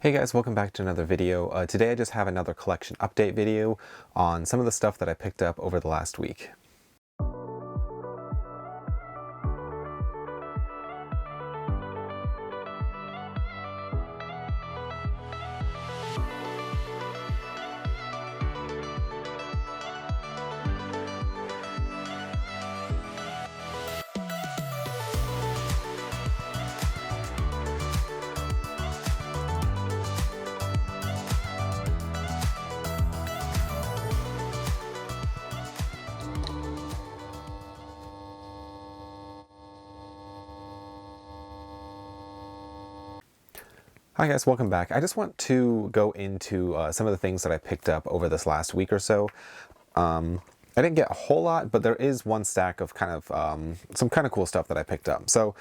Hey guys, welcome back to another video. Today I just have another collection update video on some of the stuff that I picked up over the last week. Hi guys, welcome back. I just want to go into some of the things that I picked up over this last week or so. I didn't get a whole lot, but there is one stack of kind of some kind of cool stuff that I picked up. So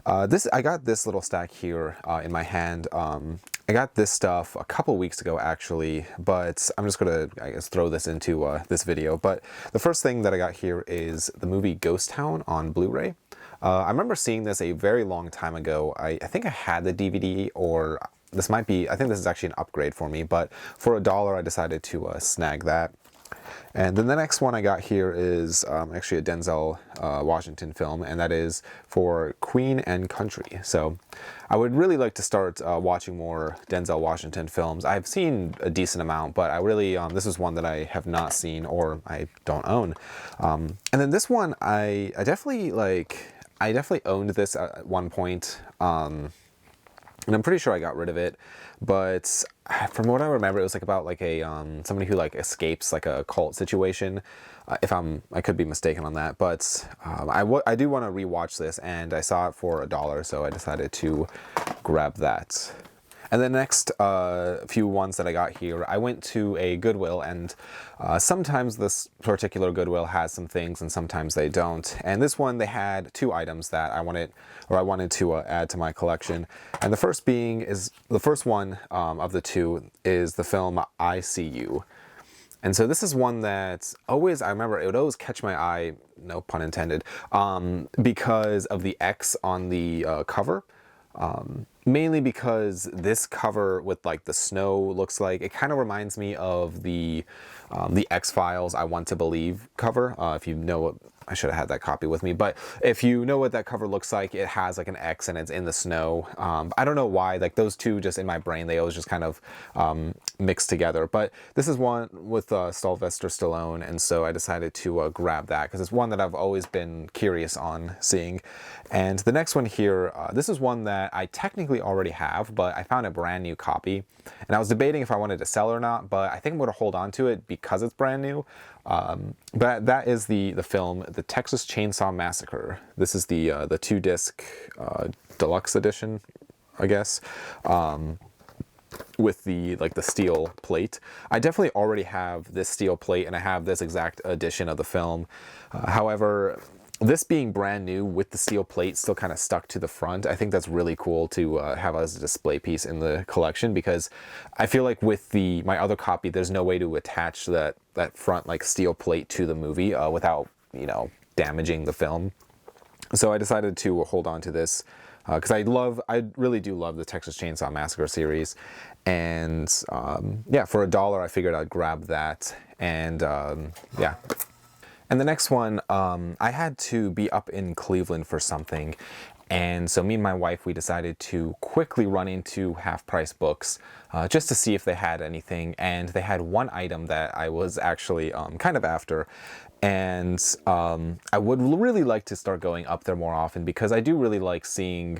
I got this little stack here in my hand. I got this stuff a couple weeks ago actually, but I'm just gonna, I guess, throw this into this video. But the first thing that I got here is the movie Ghost Town on Blu-ray. I remember seeing this a very long time ago. I think I had the DVD, or this might be, I think this is actually an upgrade for me, but for $1 I decided to snag that. And then the next one I got here is actually a Denzel Washington film, and that is for Queen and Country. So I would really like to start watching more Denzel Washington films. I've seen a decent amount, but I really, this is one that I have not seen or I don't own. And then this one, I definitely owned this at one point. And I'm pretty sure I got rid of it, but from what I remember, it was like about like a somebody who like escapes like a cult situation. I could be mistaken on that, but I do want to rewatch this, and I saw it for $1, so I decided to grab that. And the next few ones that I got here, I went to a Goodwill, and sometimes this particular Goodwill has some things and sometimes they don't. And this one, they had two items that I wanted to add to my collection. And the first one of the two is the film I See You. And so this is one that I remember it would always catch my eye, no pun intended, because of the X on the cover. Mainly because this cover with like the snow looks like, it kind of reminds me of the X-Files I Want to Believe cover. If you know what, I should have had that copy with me, but if you know what that cover looks like, it has like an X and it's in the snow. I don't know why, like those two just in my brain, they always just kind of mixed together. But this is one with Sylvester Stallone, and so I decided to grab that because it's one that I've always been curious on seeing. And the next one here, this is one that I technically already have, but I found a brand new copy, and I was debating if I wanted to sell or not, but I think I'm going to hold on to it because it's brand new. But that is the film, The Texas Chainsaw Massacre. This is the 2-disc deluxe edition, I guess, with the steel plate. I definitely already have this steel plate, and I have this exact edition of the film. However, this being brand new with the steel plate still kind of stuck to the front, I think that's really cool to have as a display piece in the collection, because I feel like with my other copy, there's no way to attach that front like steel plate to the movie without, damaging the film. So I decided to hold on to this because I really do love the Texas Chainsaw Massacre series, and yeah, for $1 I figured I'd grab that, and yeah. And the next one, I had to be up in Cleveland for something, and so me and my wife, we decided to quickly run into Half Price Books just to see if they had anything, and they had one item that I was actually kind of after, and I would really like to start going up there more often because I do really like seeing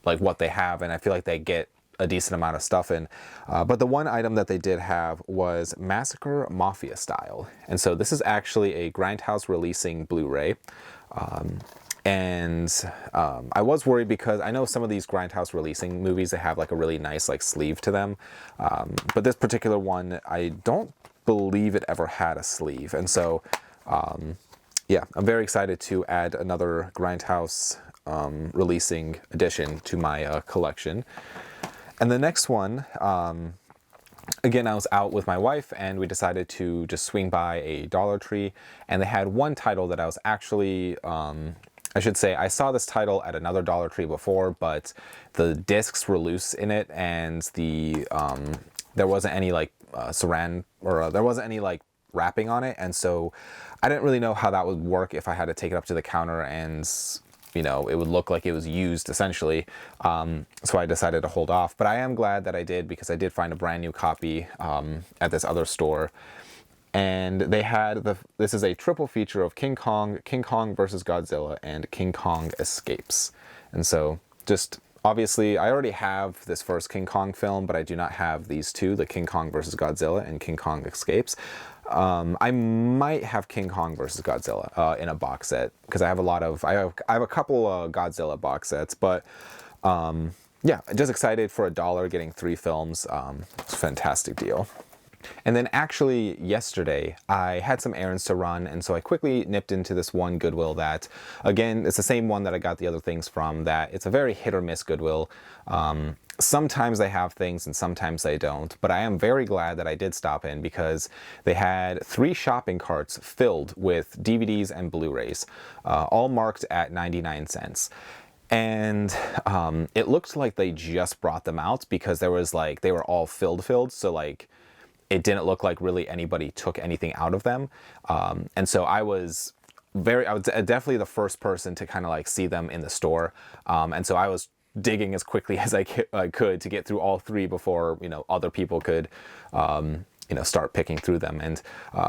like what they have, and I feel like they get a decent amount of stuff in. But the one item that they did have was Massacre Mafia Style. And so this is actually a Grindhouse releasing Blu-ray. And I was worried because I know some of these Grindhouse releasing movies, they have like a really nice like sleeve to them. But this particular one, I don't believe it ever had a sleeve. And so, yeah, I'm very excited to add another Grindhouse releasing edition to my collection. And the next one, again, I was out with my wife and we decided to just swing by a Dollar Tree, and they had one title that I was actually I should say I saw this title at another Dollar Tree before, but the discs were loose in it, and there wasn't any like saran, or there wasn't any like wrapping on it, and so I didn't really know how that would work if I had to take it up to the counter and it would look like it was used essentially. So I decided to hold off, but I am glad that I did, because I did find a brand new copy at this other store. And they had this is a triple feature of King Kong versus Godzilla, and King Kong Escapes. And so just obviously I already have this first King Kong film, but I do not have these two, the King Kong versus Godzilla and King Kong Escapes. I might have King Kong versus Godzilla in a box set, because I have a couple Godzilla box sets, but yeah, just excited for $1 getting 3 films. It's a fantastic deal. And then actually yesterday I had some errands to run, and so I quickly nipped into this one Goodwill that, again, it's the same one that I got the other things from, that it's a very hit or miss Goodwill. Sometimes they have things and sometimes they don't, but I am very glad that I did stop in, because they had 3 shopping carts filled with DVDs and Blu-rays, all marked at 99 cents. And it looked like they just brought them out, because they were all filled, so like it didn't look like really anybody took anything out of them. And so I was definitely the first person to kind of like see them in the store. And so I was digging as quickly as I could to get through all 3 before, other people could, start picking through them. And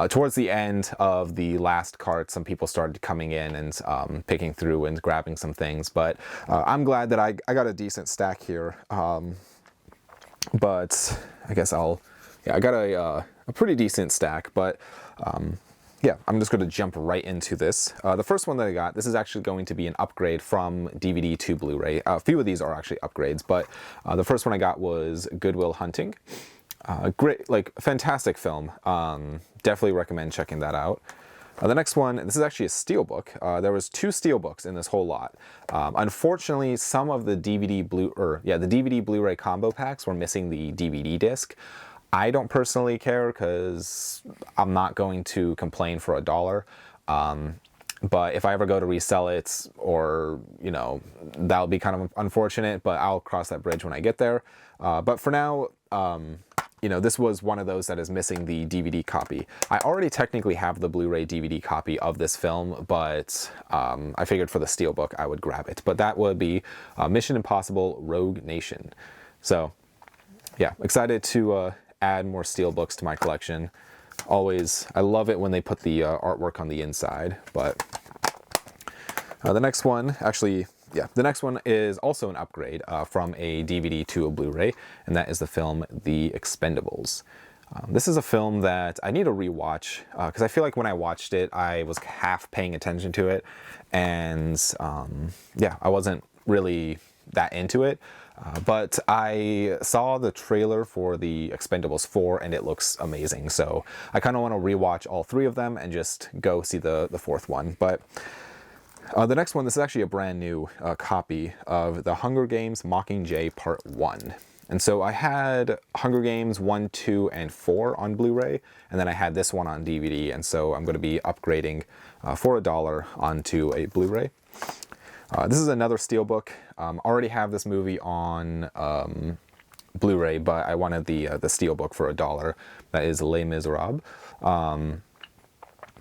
towards the end of the last cart, some people started coming in and picking through and grabbing some things. But I'm glad that I got a decent stack here. But I guess I got a pretty decent stack, but yeah, I'm just going to jump right into this. The first one that I got, this is actually going to be an upgrade from DVD to Blu-ray. A few of these are actually upgrades, but the first one I got was Goodwill Hunting. Great, like fantastic film. Definitely recommend checking that out. The next one, this is actually a steelbook. There was 2 steelbooks in this whole lot. Unfortunately, some of the DVD Blu-ray combo packs were missing the DVD disc. I don't personally care, because I'm not going to complain for $1. But if I ever go to resell it, or, that'll be kind of unfortunate, but I'll cross that bridge when I get there. But for now, this was one of those that is missing the DVD copy. I already technically have the Blu-ray DVD copy of this film, but I figured for the steelbook I would grab it. But that would be Mission Impossible Rogue Nation. So, yeah, excited to add more steelbooks to my collection. I love it when they put the artwork on the inside. But the next one, the next one is also an upgrade from a DVD to a Blu-ray, and that is the film The Expendables. This is a film that I need to rewatch, because I feel like when I watched it, I was half paying attention to it, and I wasn't really that into it. But I saw the trailer for The Expendables 4, and it looks amazing. So I kind of want to rewatch all 3 of them and just go see the 4th one. But the next one, this is actually a brand new copy of The Hunger Games Mockingjay Part 1. And so I had Hunger Games 1, 2, and 4 on Blu-ray, and then I had this one on DVD. And so I'm going to be upgrading for $1 onto a Blu-ray. This is another steelbook. Already have this movie on Blu-ray, but I wanted the steelbook for $1. That is Les Miserables.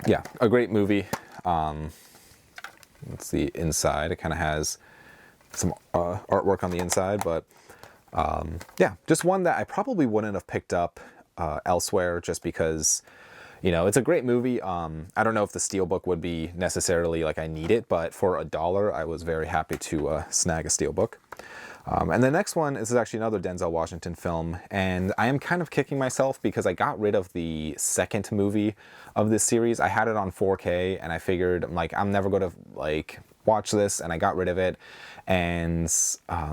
Yeah, a great movie. Let's see inside. It kind of has some artwork on the inside, but yeah, just one that I probably wouldn't have picked up elsewhere, just because it's a great movie. I don't know if the steelbook would be necessarily like I need it, but for $1, I was very happy to snag a steelbook. And the next one is actually another Denzel Washington film, and I am kind of kicking myself because I got rid of the second movie of this series. I had it on 4K, and I figured, I'm never going to watch this, and I got rid of it. And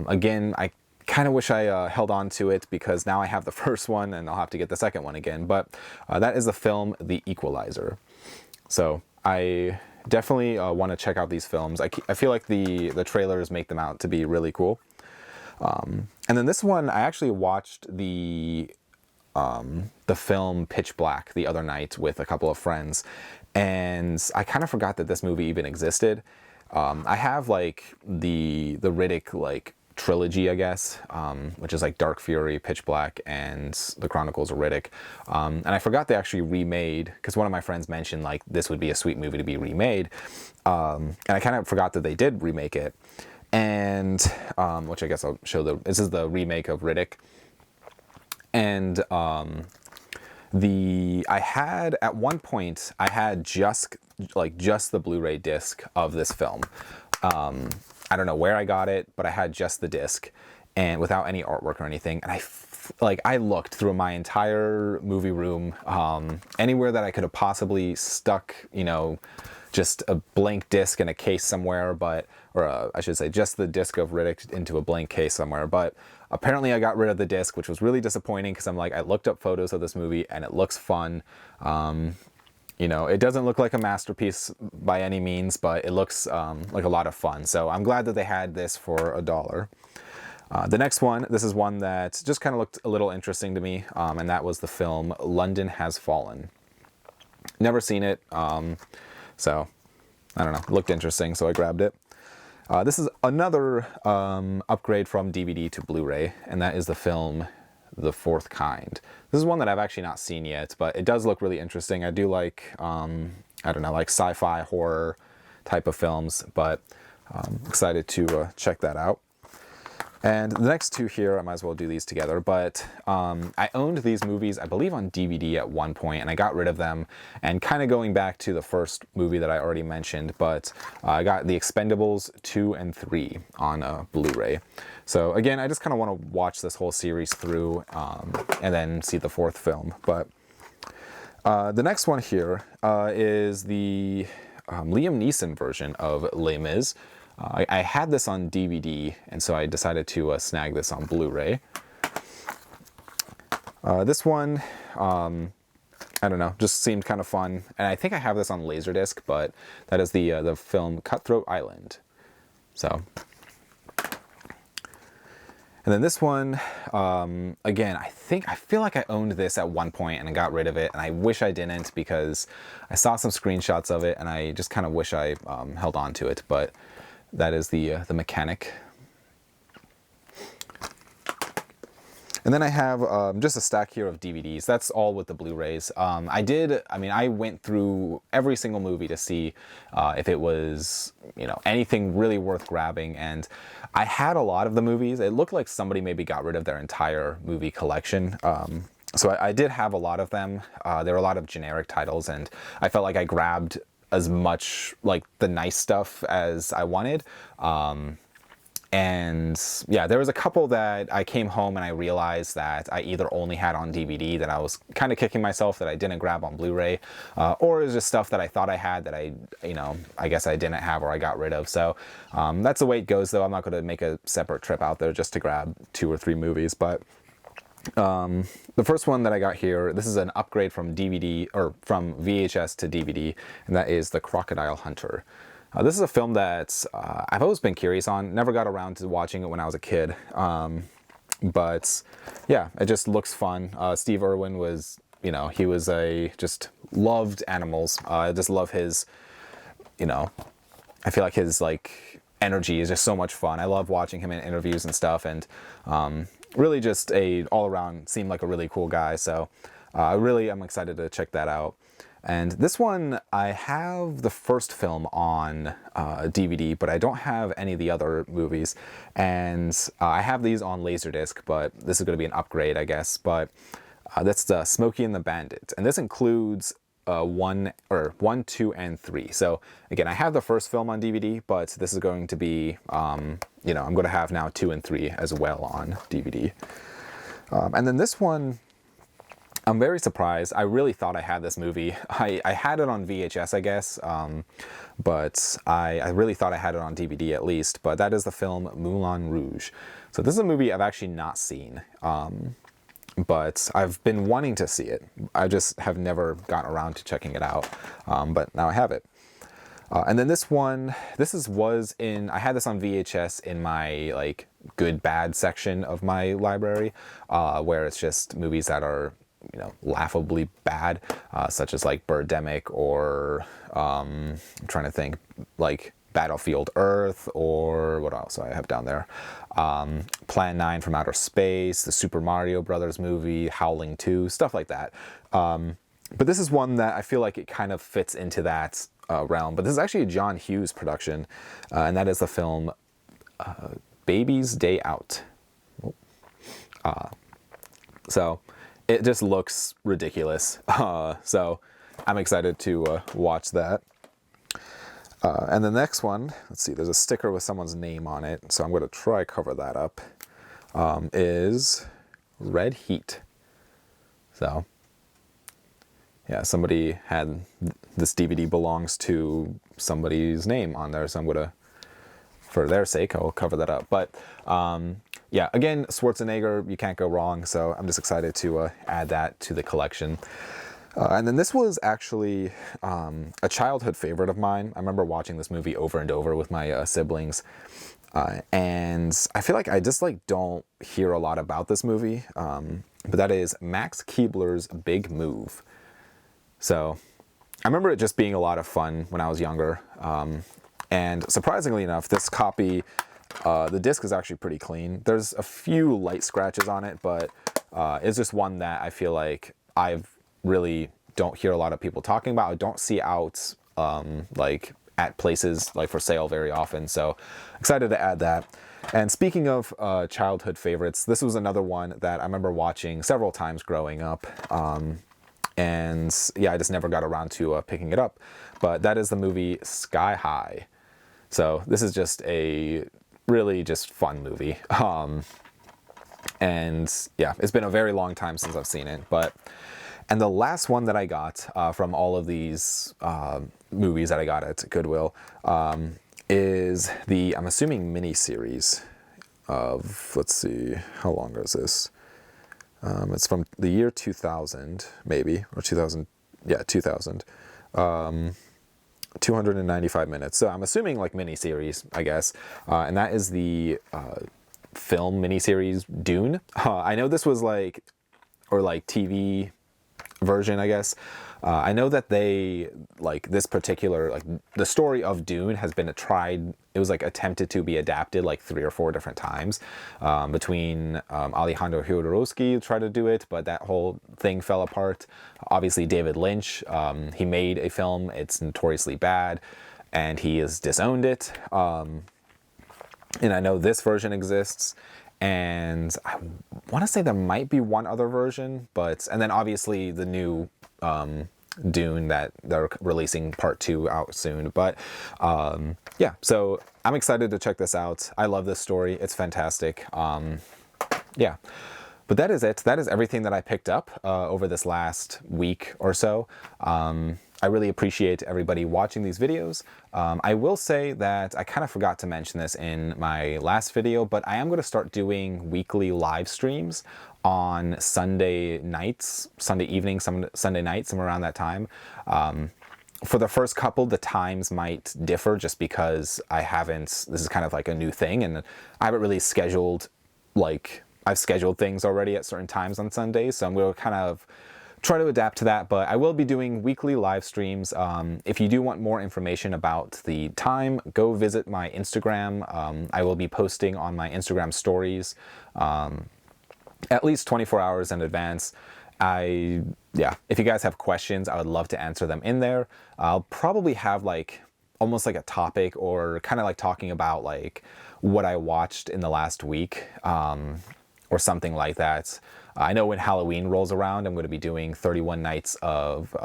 again, I kind of wish I held on to it, because now I have the first one and I'll have to get the second one again. But that is the film The Equalizer. So I definitely want to check out these films. I feel like the trailers make them out to be really cool. And then this one, I actually watched the film Pitch Black the other night with a couple of friends, and I kind of forgot that this movie even existed. I have like the Riddick like trilogy, I guess, which is like Dark Fury, Pitch Black, and The Chronicles of Riddick. And I forgot they actually remade, because one of my friends mentioned like this would be a sweet movie to be remade, and I kind of forgot that they did remake it. And which I guess I'll show this is the remake of Riddick. And I had at one point I had just the Blu-ray disc of this film. I don't know where I got it, but I had just the disc and without any artwork or anything. And I looked through my entire movie room, anywhere that I could have possibly stuck, you know, just a blank disc in a case somewhere, I should say just the disc of Riddick into a blank case somewhere. But apparently I got rid of the disc, which was really disappointing because I looked up photos of this movie and it looks fun. You know, it doesn't look like a masterpiece by any means, but it looks like a lot of fun. So I'm glad that they had this for $1. The next one, this is one that just kind of looked a little interesting to me, and that was the film London Has Fallen. Never seen it, so I don't know, it looked interesting, so I grabbed it. This is another upgrade from DVD to Blu-ray, and that is the film The Fourth Kind. This is one that I've actually not seen yet, but it does look really interesting. I do like, I don't know, like sci-fi horror type of films, but I'm excited to check that out. And the next two here, I might as well do these together, but I owned these movies, I believe, on DVD at one point, and I got rid of them, and kind of going back to the first movie that I already mentioned, but I got The Expendables 2 and 3 on Blu-ray. So again, I just kind of want to watch this whole series through, and then see the fourth film. But the next one here is the Liam Neeson version of Les Mis. I had this on DVD, and so I decided to snag this on Blu-ray. This one, I don't know, just seemed kind of fun. And I think I have this on Laserdisc, but that is the film Cutthroat Island. So, and then this one, again, I feel like I owned this at one point and I got rid of it, and I wish I didn't because I saw some screenshots of it and I just kind of wish I held on to it, but that is the Mechanic. And then I have just a stack here of DVDs. That's all with the Blu-rays. I went through every single movie to see if it was, you know, anything really worth grabbing. And I had a lot of the movies. It looked like somebody maybe got rid of their entire movie collection. So I did have a lot of them. There were a lot of generic titles, and I felt like I grabbed as much like the nice stuff as I wanted. And yeah, there was a couple that I came home and I realized that I either only had on DVD, that I was kind of kicking myself that I didn't grab on Blu-ray, or it was just stuff that I thought I had that I guess I didn't have or I got rid of. So that's the way it goes, though. I'm not going to make a separate trip out there just to grab 2 or 3 movies, but the first one that I got here, this is an upgrade from DVD, or from VHS to DVD, and that is The Crocodile Hunter. This is a film that I've always been curious on, never got around to watching it when I was a kid, but yeah, it just looks fun. Steve Irwin was, you know, he was just loved animals. I just love his, you know, I feel like his like energy is just so much fun. I love watching him in interviews and stuff, and really just all around seemed like a really cool guy. So I'm excited to check that out. And this one, I have the first film on DVD, but I don't have any of the other movies. And I have these on Laserdisc, but this is going to be an upgrade, I guess. But that's the Smokey and the Bandit, and this includes 1, 2, and 3. So again, I have the first film on DVD, but this is going to be, you know, I'm going to have now 2 and 3 as well on DVD. And then this one, I'm very surprised. I really thought I had this movie. I had it on VHS, I guess, but I really thought I had it on DVD at least. But that is the film Moulin Rouge. So this is a movie I've actually not seen, but I've been wanting to see it. I just have never gotten around to checking it out, but now I have it. And then this one, I had this on VHS in my like good bad section of my library, where it's just movies that are, you know, laughably bad, such as like Birdemic, or I'm trying to think, like Battlefield Earth, or what else do I have down there? Plan 9 from Outer Space, the Super Mario Brothers movie, Howling 2, stuff like that. But this is one that I feel like it kind of fits into that realm. But this is actually a John Hughes production, and that is the film Baby's Day Out. So it just looks ridiculous. So I'm excited to watch that. And the next one, let's see, there's a sticker with someone's name on it, so I'm going to try cover that up, is Red Heat. So, yeah, somebody had, this DVD belongs to somebody's name on there, so I'm going to, for their sake, I'll cover that up. But, yeah, again, Schwarzenegger, you can't go wrong, so I'm just excited to add that to the collection. And then this was actually a childhood favorite of mine. I remember watching this movie over and over with my siblings. And I feel like I just don't hear a lot about this movie. But that is Max Keebler's Big Move. So I remember it just being a lot of fun when I was younger. And surprisingly enough, this copy, the disc is actually pretty clean. There's a few light scratches on it, but it's just one that I feel like I've really don't hear a lot of people talking about. I don't see out like at places like for sale very often, so excited to add that. And speaking of childhood favorites, this was another one that I remember watching several times growing up, and yeah, I just never got around to picking it up, but that is the movie Sky High. So this is just a really just fun movie, and yeah, it's been a very long time since I've seen it. And the last one that I got from all of these movies that I got at Goodwill is the, I'm assuming, mini-series of, let's see, how long is this? It's from the year 2000, maybe, or 2000, yeah, 2000. 295 minutes. So I'm assuming like mini-series, I guess. And that is the film mini-series Dune. I know this was like, or like TV version, I guess. I know that they, like, this particular, like, the story of Dune has been tried, it was like attempted to be adapted like 3 or 4 different times, between Alejandro Jodorowsky tried to do it, but that whole thing fell apart. Obviously David Lynch, he made a film, it's notoriously bad, and he has disowned it. And I know this version exists, and I want to say there might be one other version, but, and then obviously the new Dune that they're releasing part 2 out soon. But yeah, so I'm excited to check this out. I love this story. It's fantastic. Yeah, but that is it. That is everything that I picked up over this last week or so. I really appreciate everybody watching these videos. I will say that I kind of forgot to mention this in my last video, but I am going to start doing weekly live streams on Sunday nights, Sunday evening, Sunday night, somewhere around that time. For the first couple, the times might differ just because this is kind of like a new thing, and I haven't really scheduled, like, I've scheduled things already at certain times on Sundays, so I'm going to kind of try to adapt to that, but I will be doing weekly live streams. If you do want more information about the time, go visit my Instagram. I will be posting on my Instagram stories at least 24 hours in advance. Yeah, if you guys have questions, I would love to answer them in there. I'll probably have like almost like a topic, or kind of like talking about like what I watched in the last week, or something like that. I know when Halloween rolls around, I'm going to be doing 31 nights of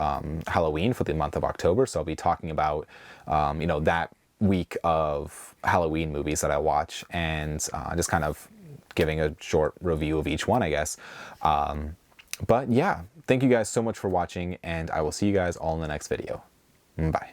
Halloween for the month of October. So I'll be talking about, you know, that week of Halloween movies that I watch, and just kind of giving a short review of each one, I guess. But yeah, thank you guys so much for watching, and I will see you guys all in the next video. Bye.